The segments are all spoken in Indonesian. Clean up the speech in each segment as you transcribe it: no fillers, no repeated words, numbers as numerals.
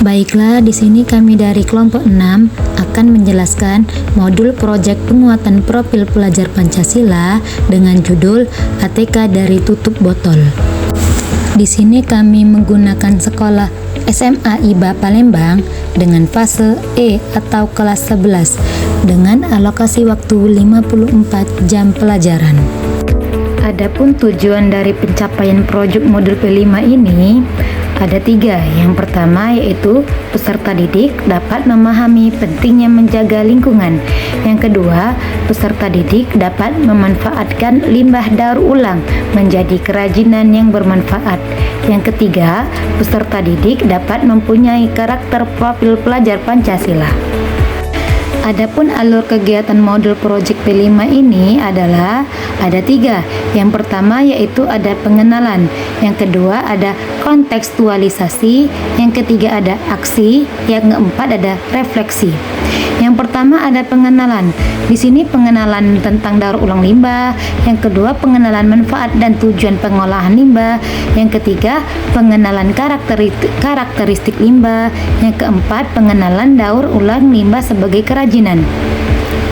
Baiklah, di sini kami dari kelompok 6 akan menjelaskan modul proyek penguatan profil pelajar Pancasila dengan judul ATK dari Tutup Botol. Di sini kami menggunakan sekolah SMA IBA Palembang dengan fase E atau kelas 11 dengan alokasi waktu 54 jam pelajaran. Adapun tujuan dari pencapaian proyek modul P5 ini ada 3. Yang pertama yaitu peserta didik dapat memahami pentingnya menjaga lingkungan. Yang kedua, peserta didik dapat memanfaatkan limbah daur ulang menjadi kerajinan yang bermanfaat. Yang ketiga, peserta didik dapat mempunyai karakter profil pelajar Pancasila. Adapun alur kegiatan modul proyek P5 ini adalah ada 3. Yang pertama yaitu ada pengenalan, yang kedua ada kontekstualisasi, yang ketiga ada aksi, yang keempat ada refleksi. Yang pertama ada pengenalan. Di sini pengenalan tentang daur ulang limbah, yang kedua pengenalan manfaat dan tujuan pengolahan limbah, yang ketiga pengenalan karakteristik limbah, yang keempat pengenalan daur ulang limbah sebagai kerajinan.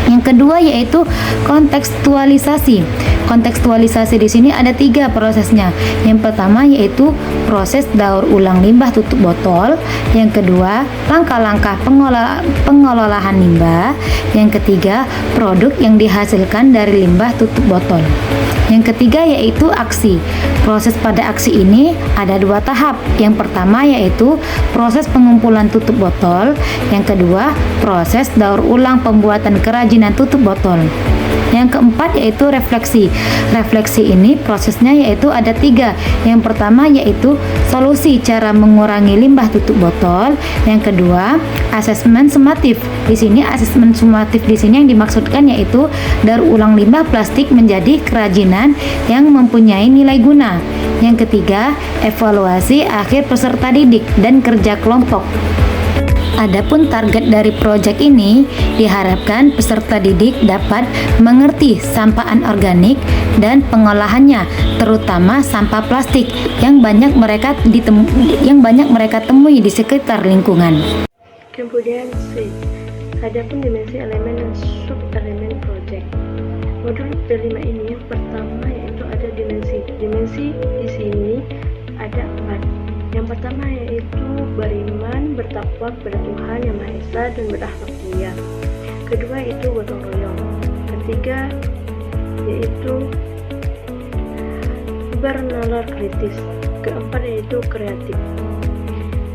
Yang kedua yaitu kontekstualisasi. Kontekstualisasi di sini ada 3 prosesnya. Yang pertama yaitu proses daur ulang limbah tutup botol. Yang kedua, langkah-langkah pengelolaan limbah. Yang ketiga, produk yang dihasilkan dari limbah tutup botol. Yang ketiga yaitu aksi. Proses pada aksi ini ada 2 tahap. Yang pertama yaitu proses pengumpulan tutup botol. Yang kedua, proses daur ulang pembuatan kerajinan tutup botol. Yang keempat yaitu refleksi. Refleksi ini prosesnya yaitu ada 3. Yang pertama yaitu solusi cara mengurangi limbah tutup botol. Yang kedua, asesmen sumatif. Di sini asesmen sumatif di sini yang dimaksudkan yaitu daur ulang limbah plastik menjadi kerajinan yang mempunyai nilai guna. Yang ketiga, evaluasi akhir peserta didik dan kerja kelompok. Adapun target dari proyek ini diharapkan peserta didik dapat mengerti sampah anorganik dan pengolahannya, terutama sampah plastik yang banyak mereka temui di sekitar lingkungan. Kemudian C. Adapun dimensi elemen dan sub-elemen proyek. Modul P5 ini yang pertama yaitu ada dimensi. Dimensi di sini ada 4. Yang pertama yaitu beriman, bertakwa kepada Tuhan Yang Maha Esa dan berakhlak mulia. Kedua yaitu gotong royong. Ketiga yaitu bernalar kritis. Keempat yaitu kreatif.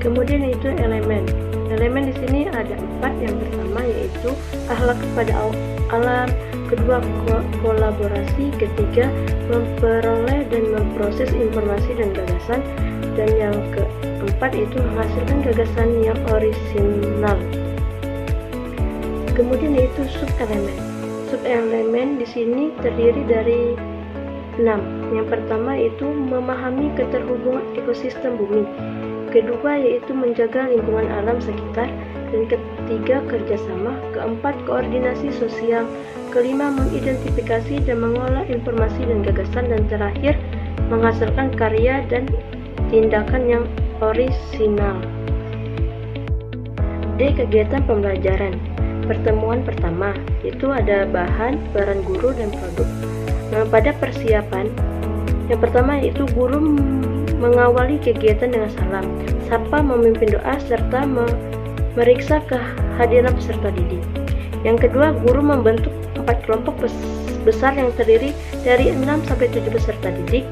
Kemudian yaitu elemen. Elemen di sini ada 4. Yang pertama yaitu akhlak kepada alam. Kedua kolaborasi. Ketiga memperoleh dan memproses informasi dan gagasan. Dan yang keempat itu menghasilkan gagasan yang orisinal. Kemudian yaitu sub-elemen. Sub-elemen di sini terdiri dari 6. Yang pertama yaitu memahami keterhubungan ekosistem bumi. Kedua yaitu menjaga lingkungan alam sekitar. Dan ketiga kerjasama. Keempat koordinasi sosial. Kelima mengidentifikasi dan mengolah informasi dan gagasan. Dan terakhir menghasilkan karya dan tindakan yang orisinal. D. Kegiatan pembelajaran. Pertemuan pertama yaitu ada bahan, peran guru, dan produk. Pada persiapan yang pertama yaitu guru mengawali kegiatan dengan salam, sapa, memimpin doa, serta meriksa kehadiran peserta didik. Yang kedua, guru membentuk 4 kelompok besar yang terdiri dari 6-7 peserta didik.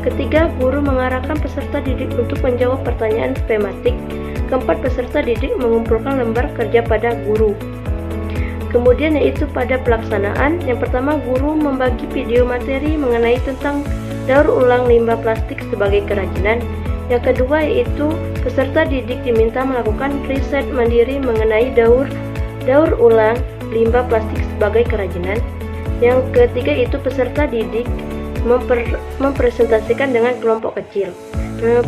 Ketiga, guru mengarahkan peserta didik untuk menjawab pertanyaan tematik. Keempat, peserta didik mengumpulkan lembar kerja pada guru. Kemudian yaitu pada pelaksanaan, yang pertama guru membagi video materi mengenai tentang daur ulang limbah plastik sebagai kerajinan. Yang kedua yaitu peserta didik diminta melakukan riset mandiri mengenai daur ulang limbah plastik sebagai kerajinan. Yang ketiga itu peserta didik mempresentasikan dengan kelompok kecil.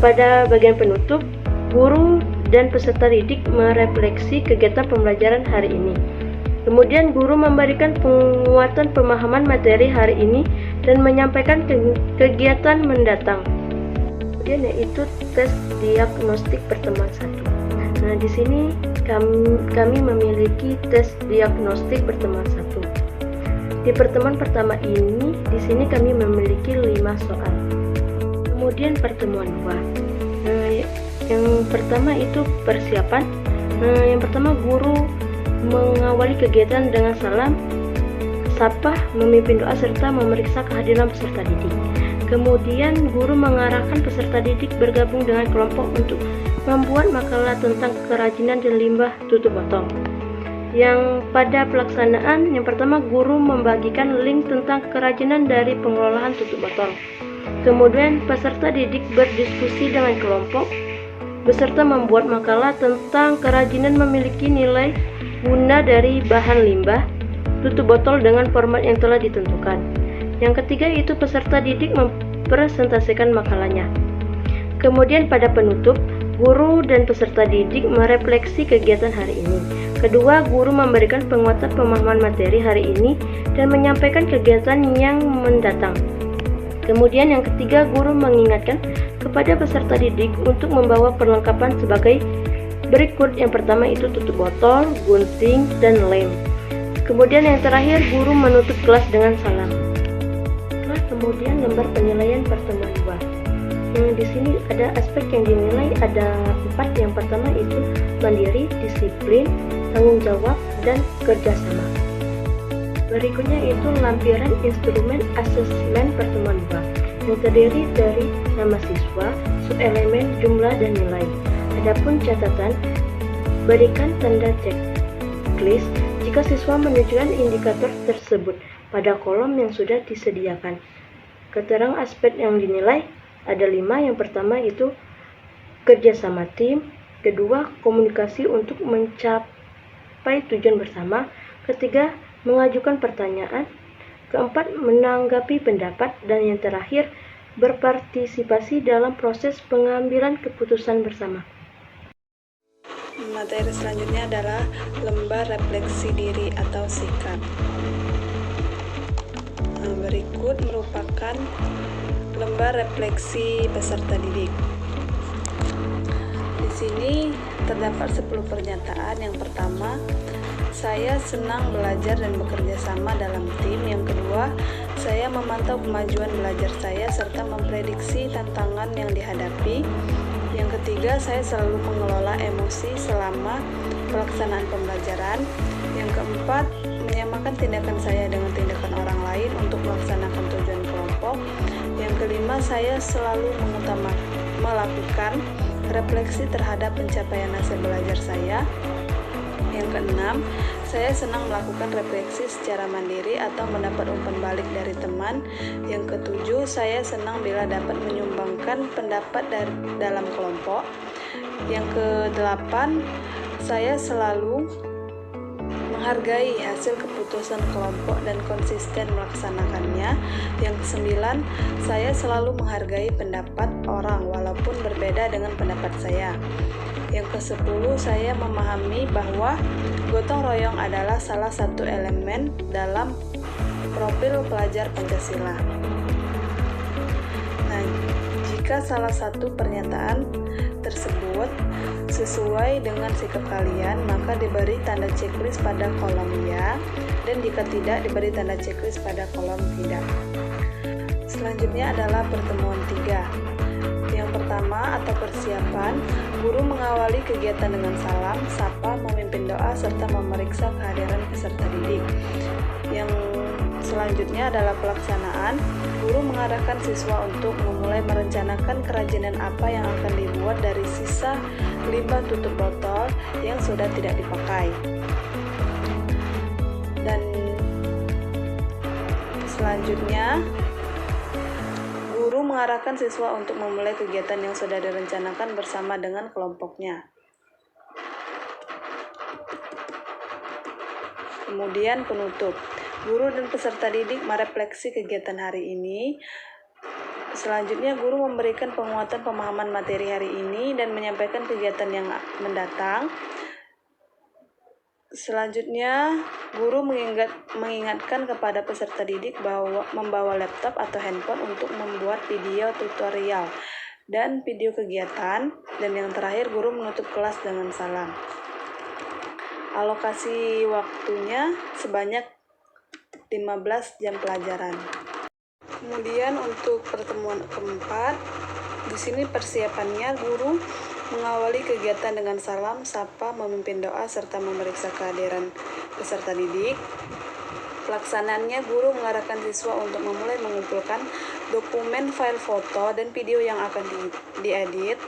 Pada bagian penutup, guru dan peserta didik merefleksi kegiatan pembelajaran hari ini. Kemudian guru memberikan penguatan pemahaman materi hari ini dan menyampaikan kegiatan mendatang. Kemudian yaitu tes diagnostik pertemuan 1. Nah, di sini kami memiliki tes diagnostik pertemuan 1. Di pertemuan pertama ini, di sini kami memiliki 5 soal. Kemudian pertemuan 2. Yang pertama itu persiapan. Yang pertama, guru mengawali kegiatan dengan salam, sapa, memimpin doa, serta memeriksa kehadiran peserta didik. Kemudian guru mengarahkan peserta didik bergabung dengan kelompok untuk membuat makalah tentang kerajinan dan limbah tutup botol. Yang pada pelaksanaan, yang pertama, guru membagikan link tentang kerajinan dari pengelolaan tutup botol. Kemudian peserta didik berdiskusi dengan kelompok beserta membuat makalah tentang kerajinan memiliki nilai guna dari bahan limbah tutup botol dengan format yang telah ditentukan. Yang ketiga itu peserta didik mempresentasikan makalahnya. Kemudian pada penutup, guru dan peserta didik merefleksi kegiatan hari ini. Kedua, guru memberikan penguatan pemahaman materi hari ini dan menyampaikan kegiatan yang mendatang. Kemudian yang ketiga, guru mengingatkan kepada peserta didik untuk membawa perlengkapan sebagai berikut. Yang pertama itu tutup botol, gunting, dan lem. Kemudian yang terakhir, guru menutup kelas dengan salam. Nah, kemudian lembar penilaian pertemuan 2. Di sini ada aspek yang dinilai, ada 4. Yang pertama itu mandiri, disiplin, tanggung jawab, dan kerjasama. Berikutnya itu lampiran instrumen asesmen pertemuan 2 yang terdiri dari nama siswa, subelemen, jumlah, dan nilai. Adapun catatan, berikan tanda checklist jika siswa menunjukkan indikator tersebut pada kolom yang sudah disediakan. Keterangan aspek yang dinilai ada 5. Yang pertama itu kerjasama tim, kedua komunikasi untuk mencapai tujuan bersama, ketiga mengajukan pertanyaan, keempat menanggapi pendapat, dan yang terakhir berpartisipasi dalam proses pengambilan keputusan bersama. Materi selanjutnya adalah lembar refleksi diri atau sikat. Berikut merupakan lembar refleksi peserta didik. Di sini terdapat 10 pernyataan. Yang pertama, saya senang belajar dan bekerja sama dalam tim. Yang kedua, saya memantau kemajuan belajar saya serta memprediksi tantangan yang dihadapi. Yang ketiga, saya selalu mengelola emosi selama pelaksanaan pembelajaran. Yang keempat, menyamakan tindakan saya dengan tindakan orang lain untuk melaksanakan tujuan kelompok. Yang kelima, saya selalu melakukan refleksi terhadap pencapaian hasil belajar saya. Yang keenam, saya senang melakukan refleksi secara mandiri atau mendapat umpan balik dari teman. Yang ketujuh, saya senang bila dapat menyumbangkan pendapat dalam kelompok. Yang kedelapan, saya selalu menghargai hasil keputusan kelompok dan konsisten melaksanakannya. Yang kesembilan, saya selalu menghargai pendapat orang walaupun berbeda dengan pendapat saya. Yang ke-10, saya memahami bahwa gotong royong adalah salah satu elemen dalam profil pelajar Pancasila. Nah, jika salah satu pernyataan tersebut sesuai dengan sikap kalian, maka diberi tanda checklist pada kolom ya, dan jika tidak, diberi tanda checklist pada kolom tidak. Selanjutnya adalah pertemuan 3. Yang pertama atau persiapan, guru mengawali kegiatan dengan salam, sapa, memimpin doa, serta memeriksa kehadiran peserta didik. Yang selanjutnya adalah pelaksanaan, guru mengarahkan siswa untuk memulai merencanakan kerajinan apa yang akan dibuat dari sisa limbah tutup botol yang sudah tidak dipakai. Dan selanjutnya, guru mengarahkan siswa untuk memulai kegiatan yang sudah direncanakan bersama dengan kelompoknya. Kemudian penutup. Guru dan peserta didik merefleksi kegiatan hari ini. Selanjutnya, guru memberikan penguatan pemahaman materi hari ini dan menyampaikan kegiatan yang mendatang. Selanjutnya, guru mengingatkan kepada peserta didik bahwa membawa laptop atau handphone untuk membuat video tutorial. dan video kegiatan, dan yang terakhir guru menutup kelas dengan salam. Alokasi waktunya sebanyak 15 jam pelajaran. Kemudian untuk pertemuan keempat, di sini persiapannya guru mengawali kegiatan dengan salam, sapa, memimpin doa, serta memeriksa kehadiran peserta didik. Pelaksanaannya, guru mengarahkan siswa untuk memulai mengumpulkan dokumen file foto dan video yang akan diedit.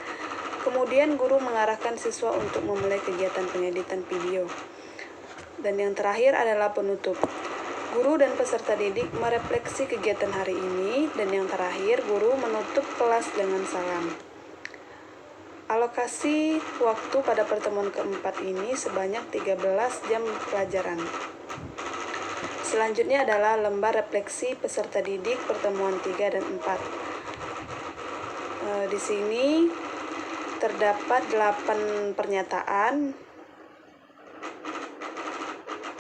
Kemudian guru mengarahkan siswa untuk memulai kegiatan pengeditan video. Dan yang terakhir adalah penutup. Guru dan peserta didik merefleksi kegiatan hari ini, dan yang terakhir guru menutup kelas dengan salam. Alokasi waktu pada pertemuan keempat ini sebanyak 13 jam pelajaran. Selanjutnya adalah lembar refleksi peserta didik pertemuan 3 dan 4. Di sini terdapat 8 pernyataan,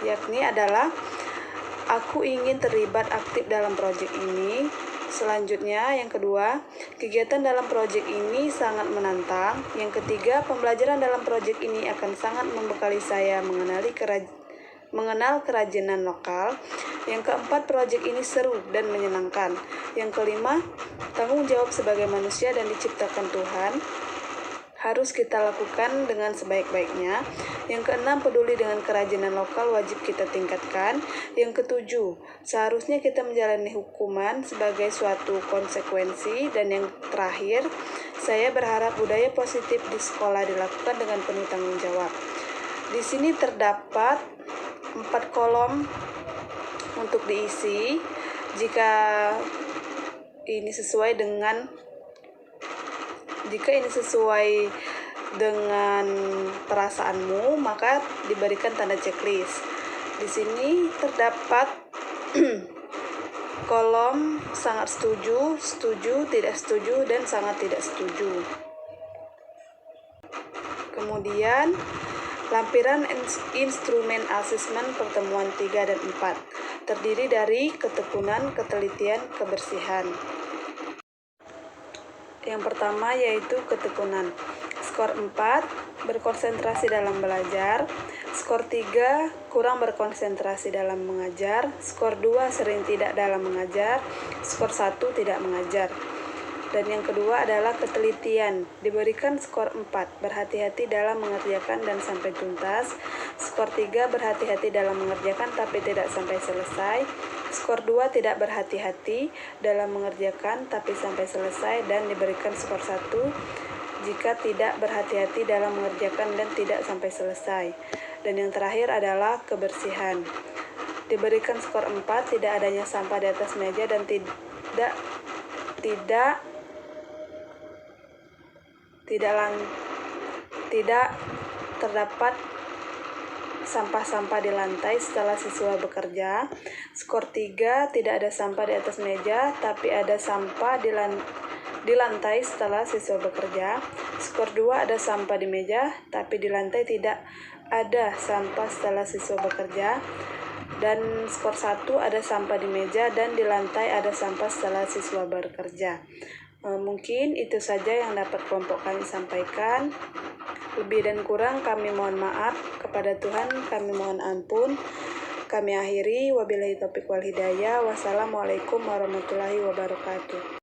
yakni adalah aku ingin terlibat aktif dalam proyek ini. Selanjutnya, yang kedua, kegiatan dalam proyek ini sangat menantang. Yang ketiga, pembelajaran dalam proyek ini akan sangat membekali saya mengenal kerajinan lokal. Yang keempat, proyek ini seru dan menyenangkan. Yang kelima, tanggung jawab sebagai manusia dan diciptakan Tuhan harus kita lakukan dengan sebaik-baiknya. Yang keenam, peduli dengan kerajinan lokal wajib kita tingkatkan. Yang ketujuh, seharusnya kita menjalani hukuman sebagai suatu konsekuensi. Dan yang terakhir, saya berharap budaya positif di sekolah dilakukan dengan penuh tanggung jawab. Di sini terdapat 4 kolom untuk diisi. Jika ini sesuai dengan perasaanmu, maka diberikan tanda checklist. Di sini terdapat kolom sangat setuju, setuju, tidak setuju, dan sangat tidak setuju. Kemudian lampiran instrumen asesmen pertemuan 3 dan 4 terdiri dari ketekunan, ketelitian, kebersihan. Yang pertama yaitu ketekunan. Skor 4, berkonsentrasi dalam belajar. Skor 3, kurang berkonsentrasi dalam mengajar. Skor 2, sering tidak dalam mengajar. Skor 1, tidak mengajar. Dan yang kedua adalah ketelitian. Diberikan skor 4, berhati-hati dalam mengerjakan dan sampai tuntas. Skor 3, berhati-hati dalam mengerjakan tapi tidak sampai selesai. Skor 2, tidak berhati-hati dalam mengerjakan tapi sampai selesai, dan diberikan skor 1 jika tidak berhati-hati dalam mengerjakan dan tidak sampai selesai. Dan yang terakhir adalah kebersihan. Diberikan skor 4, tidak adanya sampah di atas meja dan tidak terdapat sampah-sampah di lantai setelah siswa bekerja. Skor 3, tidak ada sampah di atas meja, tapi ada sampah di lantai setelah siswa bekerja. Skor 2, ada sampah di meja, tapi di lantai tidak ada sampah setelah siswa bekerja. Dan skor 1, ada sampah di meja dan di lantai ada sampah setelah siswa bekerja. Mungkin itu saja yang dapat kelompok kami sampaikan. Lebih dan kurang kami mohon maaf. Kepada Tuhan kami mohon ampun. Kami akhiri. Wabillahi taufiq wal hidayah. Wassalamualaikum warahmatullahi wabarakatuh.